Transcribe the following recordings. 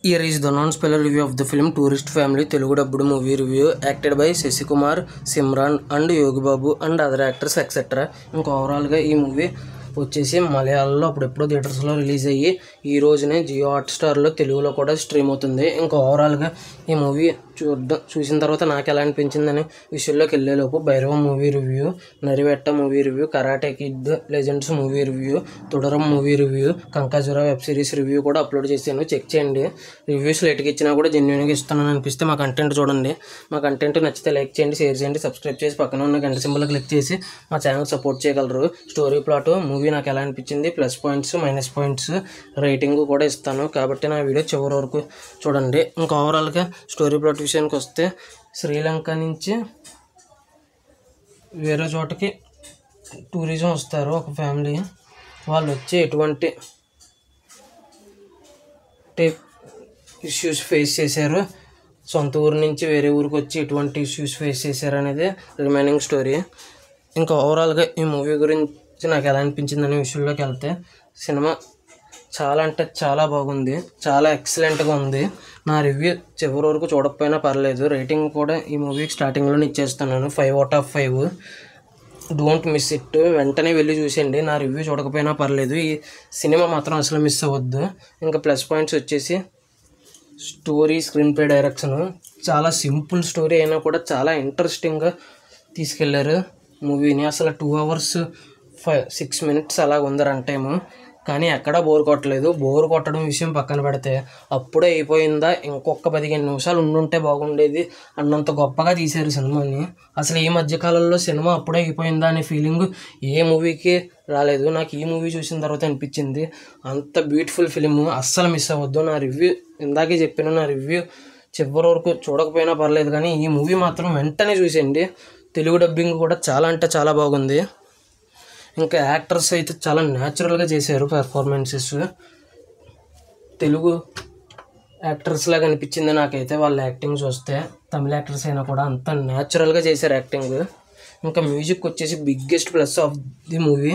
Here is the non-spoiler review of the film Tourist Family Telugu dubbed movie review acted by Shashi Kumar, Simran and Yogi Babu and other actors etc. ఇంకా ఓవరాల్గా ఈ movie వచ్చేసి మలయాళంలో అప్పుడెప్పుడో థియేటర్స్లో release అయ్యి ఈ రోజునే జియో హాట్స్టార్లో తెలుగులో కూడా స్ట్రీమ్ అవుతుంది. ఇంకా ఓవరాల్గా ఈ మూవీ చూసిన తర్వాత నాకు ఎలా అనిపించిందని విషయంలోకి వెళ్ళేలోపు Bhairava movie review, Narivetta movie review, Karate Kid Legends movie review, Thudarum movie review, Kankhajura web series review కూడా అప్లోడ్ చేశాను. చెక్ చేయండి. రివ్యూస్ లేట్గా ఇచ్చినా కూడా జెన్యూన్గా ఇస్తున్నాను అనిపిస్తే మా కంటెంట్ చూడండి. మా కంటెంట్ నచ్చితే లైక్ చేయండి, షేర్ చేయండి, సబ్స్క్రైబ్ చేసి పక్కన ఉన్న గంట సింబల్ క్లిక్ చేసి మా ఛానల్ సపోర్ట్ చేయగలరు. స్టోరీ ప్లాట్ మూవీ నాకు ఎలా అనిపించింది, plus points minus points rating కూడా ఇస్తాను. కాబట్టి నా వీడియో చివరి వరకు చూడండి. ఇంకా ఓవరాల్గా స్టోరీ ప్లాట్ విషయానికి వస్తే శ్రీలంక నుంచి వేరే చోటకి టూరిజం వస్తారు ఒక ఫ్యామిలీ. వాళ్ళు వచ్చి ఎటువంటి ఇష్యూస్ ఫేస్ చేశారు, సొంత ఊరు నుంచి వేరే ఊరికి వచ్చి ఎటువంటి ఇష్యూస్ ఫేస్ చేశారు అనేది రిమైనింగ్ స్టోరీ. ఇంకా ఓవరాల్గా ఈ మూవీ గురించి నాకు ఎలా అనిపించింది అనే విషయంలోకి వెళ్తే సినిమా చాలా అంటే చాలా బాగుంది, చాలా ఎక్సలెంట్గా ఉంది. నా రివ్యూ చివరి వరకు చూడకపోయినా పర్లేదు. రేటింగ్ కూడా ఈ మూవీకి స్టార్టింగ్లోనే ఇచ్చేస్తున్నాను 5/5. Don't miss it. వెంటనే వెళ్ళి చూసేయండి. నా రివ్యూ చూడకపోయినా పర్లేదు, ఈ సినిమా మాత్రం అసలు మిస్ అవ్వద్దు. ఇంకా ప్లస్ పాయింట్స్ వచ్చేసి స్టోరీ, స్క్రీన్ ప్లే, డైరెక్షన్. చాలా సింపుల్ స్టోరీ అయినా కూడా చాలా ఇంట్రెస్టింగ్గా తీసుకెళ్లారు మూవీని. అసలు 2 hours 6 minutes అలా ఉంది రన్ టైము. కానీ ఎక్కడా బోర్ కొట్టలేదు. బోర్ కొట్టడం విషయం పక్కన పెడితే అప్పుడే అయిపోయిందా, ఇంకొక 15 నిమిషాలు ఉండుంటే బాగుండేది అన్నంత గొప్పగా తీశారు సినిమాని. అసలు ఈ మధ్యకాలంలో సినిమా అప్పుడే అయిపోయిందా అనే ఫీలింగ్ ఏ మూవీకి రాలేదు. నాకు ఈ మూవీ చూసిన తర్వాత అనిపించింది. అంత బ్యూటిఫుల్ ఫిలిం, అస్సలు మిస్ అవ్వద్దు. నా రివ్యూ ఇందాకే చెప్పాను, నా రివ్యూ చివరి వరకు చూడకపోయినా పర్లేదు, కానీ ఈ మూవీ మాత్రం వెంటనే చూసేయండి. తెలుగు డబ్బింగ్ కూడా చాలా అంటే చాలా బాగుంది. ఇంకా యాక్టర్స్ అయితే చాలా న్యాచురల్గా చేశారు పెర్ఫార్మెన్సెస్. తెలుగు యాక్టర్స్ లాగా అనిపించింది నాకైతే వాళ్ళ యాక్టింగ్ చూస్తే. తమిళ యాక్టర్స్ అయినా కూడా అంత న్యాచురల్గా చేశారు యాక్టింగ్. ఇంకా మ్యూజిక్ వచ్చేసి biggest plus of the movie.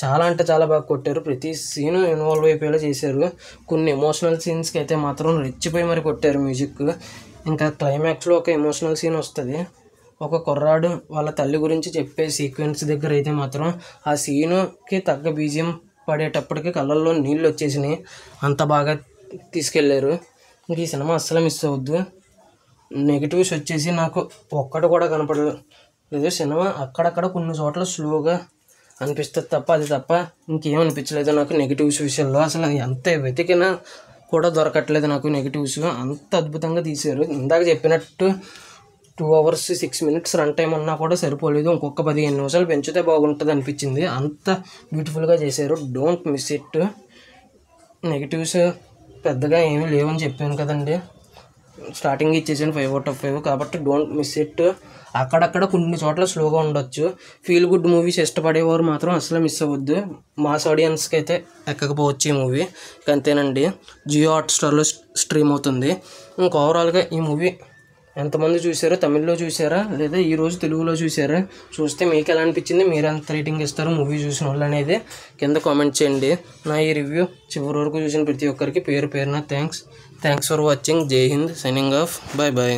చాలా అంటే చాలా బాగా కొట్టారు. ప్రతి సీను ఇన్వాల్వ్ అయిపోయేలా చేశారు. కొన్ని ఎమోషనల్ సీన్స్కి అయితే మాత్రం రెచ్చిపోయి మరి కొట్టారు మ్యూజిక్. ఇంకా క్లైమాక్స్లో ఒక ఎమోషనల్ సీన్ వస్తుంది. ఒక కుర్రాడు వాళ్ళ తల్లి గురించి చెప్పే సీక్వెన్స్ దగ్గర అయితే మాత్రం ఆ సీనుకి తగ్గ బీజియం పడేటప్పటికి కళ్ళల్లో నీళ్ళు వచ్చేసినాయి. అంత బాగా తీసుకెళ్లారు. ఇంక ఈ సినిమా అస్సలు మిస్ అవ్వద్దు. నెగిటివ్స్ వచ్చేసి నాకు ఒక్కటి కూడా కనపడలేదు. సినిమా అక్కడక్కడ కొన్ని చోట్ల స్లోగా అనిపిస్తుంది తప్ప, అది తప్ప ఇంకేం అనిపించలేదు నాకు నెగిటివ్స్ విషయంలో. అసలు ఎంత వెతికినా కూడా దొరకట్లేదు నాకు నెగిటివ్స్. అంత అద్భుతంగా తీశారు. ఇందాక చెప్పినట్టు 2 hours 6 minutes రన్ టైం ఉన్నా కూడా సరిపోలేదు. ఇంకొక 15 నిమిషాలు పెంచితే బాగుంటుంది అనిపించింది. అంత బ్యూటిఫుల్గా చేశారు. Don't miss it. నెగిటివ్స్ పెద్దగా ఏమీ లేవని చెప్పాను కదండి, స్టార్టింగ్ ఇచ్చేసాను 5/5. కాబట్టి డోంట్ మిస్ ఇట్. అక్కడక్కడ కొన్ని చోట్ల స్లోగా ఉండొచ్చు. ఫీల్ గుడ్ మూవీస్ ఇష్టపడేవారు మాత్రం అసలు మిస్ అవ్వద్దు. మాస్ ఆడియన్స్కి అయితే ఎక్కకపోవచ్చు ఈ మూవీ. అంతేనండి. జియో హాట్స్టార్లో స్ట్రీమ్ అవుతుంది. ఇంకా ఓవరాల్గా ఈ మూవీ ఎంతమంది చూసారో, తమిళ్లో చూసారా లేదా ఈరోజు తెలుగులో చూసారా, చూస్తే మీకు ఎలా అనిపించింది, మీరు ఎంత రేటింగ్ ఇస్తారు మూవీ చూసిన వాళ్ళు అనేది కింద కామెంట్ చేయండి. నా ఈ రివ్యూ చివరి వరకు చూసిన ప్రతి ఒక్కరికి పేరు పేరున thanks for watching. Jai Hind. Signing off. Bye bye.